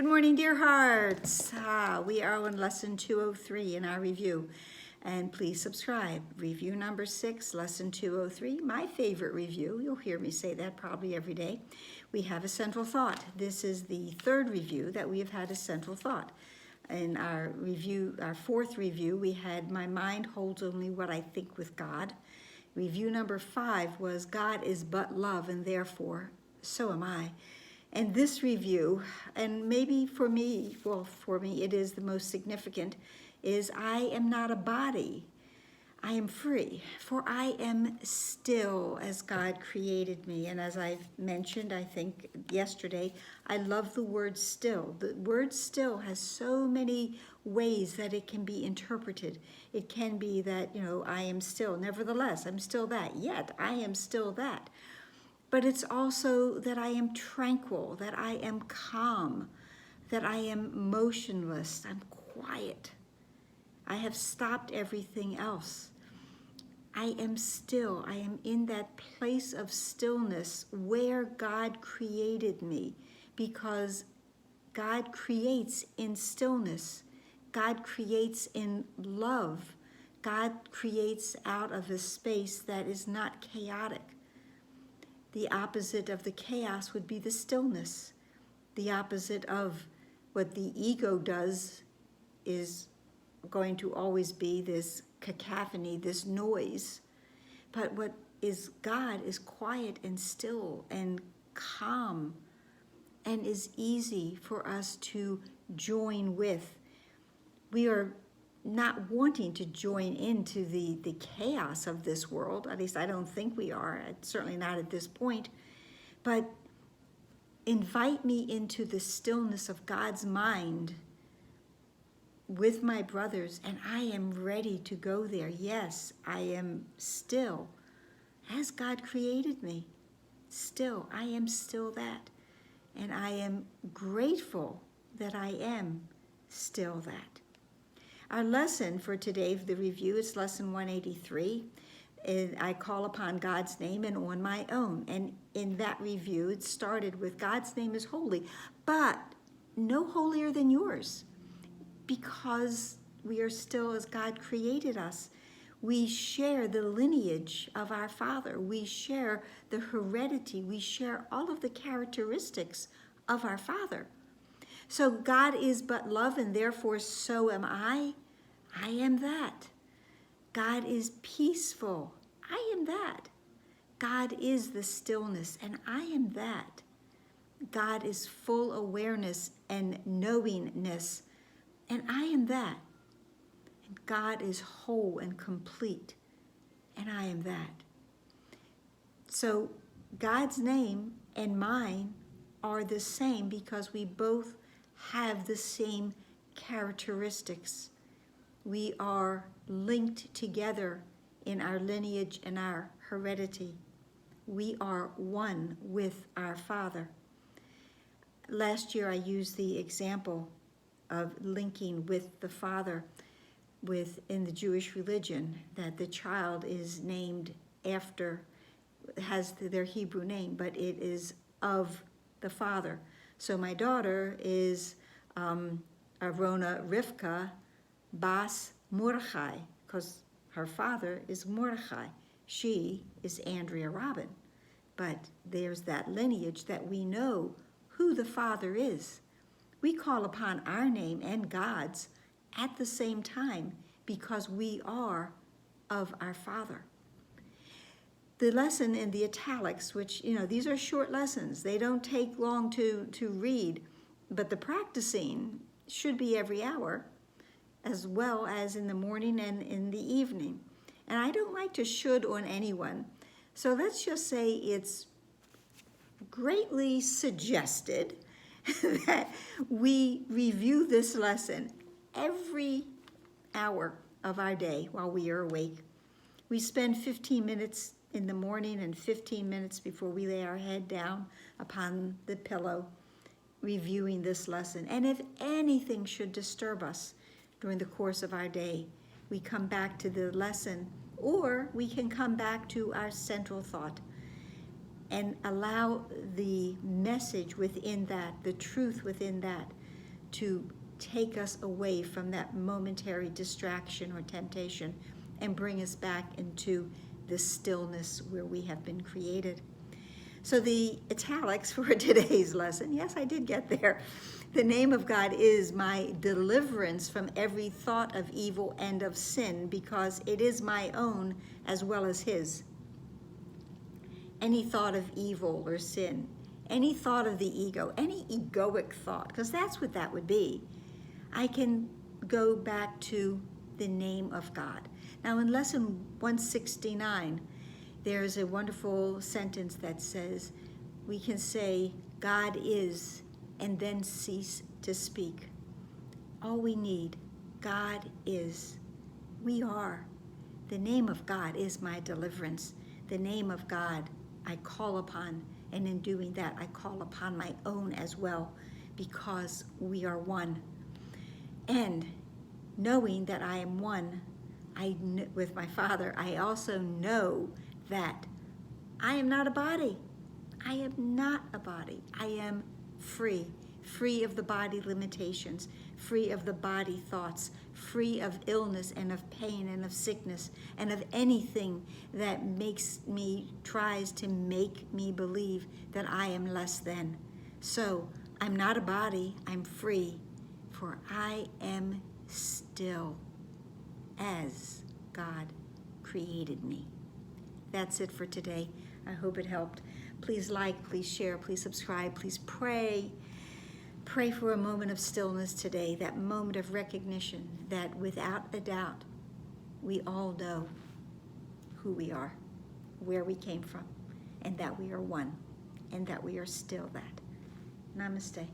Good morning, dear hearts. We are on lesson 203 in our review. And please subscribe. Review number 6, lesson 203, my favorite review. You'll hear me say that probably every day. We have a central thought. This is the third review that we have had a central thought. In our review, our fourth review, we had my mind holds only what I think with God. Review number 5 was God is but love, and therefore so am I. And this review, and maybe for me it is the most significant, is I am not a body. I am free, for I am still as God created me. And as I've mentioned, I think yesterday, I love the word still. The word still has so many ways that it can be interpreted. It can be that, I am still, nevertheless, I'm still that, yet I am still that. But it's also that I am tranquil, that I am calm, that I am motionless, I'm quiet. I have stopped everything else. I am still. I am in that place of stillness where God created me, because God creates in stillness. God creates in love. God creates out of a space that is not chaotic. The opposite of the chaos would be the stillness. The opposite of what the ego does is going to always be this cacophony, this noise. But what is God is quiet and still and calm and is easy for us to join with. We are not wanting to join into the chaos of this world. At least I don't think we are, certainly not at this point. But invite me into the stillness of God's mind with my brothers, and I am ready to go there. Yes, I am still as God created me. Still, I am still that. And I am grateful that I am still that. Our lesson for today, the review, is lesson 183. I call upon God's name and on my own. And in that review, it started with God's name is holy, but no holier than yours, because we are still as God created us. We share the lineage of our Father. We share the heredity. We share all of the characteristics of our Father. So God is but love, and therefore so am I. I am that. God is peaceful. I am that. God is the stillness, and I am that. God is full awareness and knowingness, and I am that. And God is whole and complete, and I am that. So God's name and mine are the same because we both have the same characteristics. We are linked together in our lineage and our heredity. We are one with our Father. Last year I used the example of linking with the Father in the Jewish religion, that the child is named after, has their Hebrew name, but it is of the Father. So my daughter is Arona Rivka Bas Mordechai, because her father is Mordechai. She is Andrea Robin. But there's that lineage that we know who the Father is. We call upon our name and God's at the same time because we are of our Father. The lesson in the italics, which, these are short lessons. They don't take long to read, but the practicing should be every hour, as well as in the morning and in the evening. And I don't like to should on anyone. So let's just say it's greatly suggested that we review this lesson every hour of our day while we are awake. We spend 15 minutes in the morning and 15 minutes before we lay our head down upon the pillow reviewing this lesson. And if anything should disturb us during the course of our day, we come back to the lesson, or we can come back to our central thought and allow the message within that, the truth within that, to take us away from that momentary distraction or temptation and bring us back into the stillness where we have been created. So the italics for today's lesson, yes, I did get there. The name of God is my deliverance from every thought of evil and of sin, because it is my own as well as his. Any thought of evil or sin, any thought of the ego, any egoic thought, because that's what that would be, I can go back to the name of God. Now in lesson 169, there's a wonderful sentence that says, we can say, God is, and then cease to speak. All we need, God is. We are. The name of God is my deliverance. The name of God I call upon, and in doing that, I call upon my own as well, because we are one. And knowing that I am one with my Father, I also know that I am not a body. I am not a body. I am free, free of the body limitations, free of the body thoughts, free of illness and of pain and of sickness and of anything that tries to make me believe that I am less than. So I'm not a body, I'm free, for I am still as God created me. That's it for today. I hope it helped. Please like, please share, please subscribe, please pray. Pray for a moment of stillness today, that moment of recognition that without a doubt, we all know who we are, where we came from, and that we are one, and that we are still that. Namaste.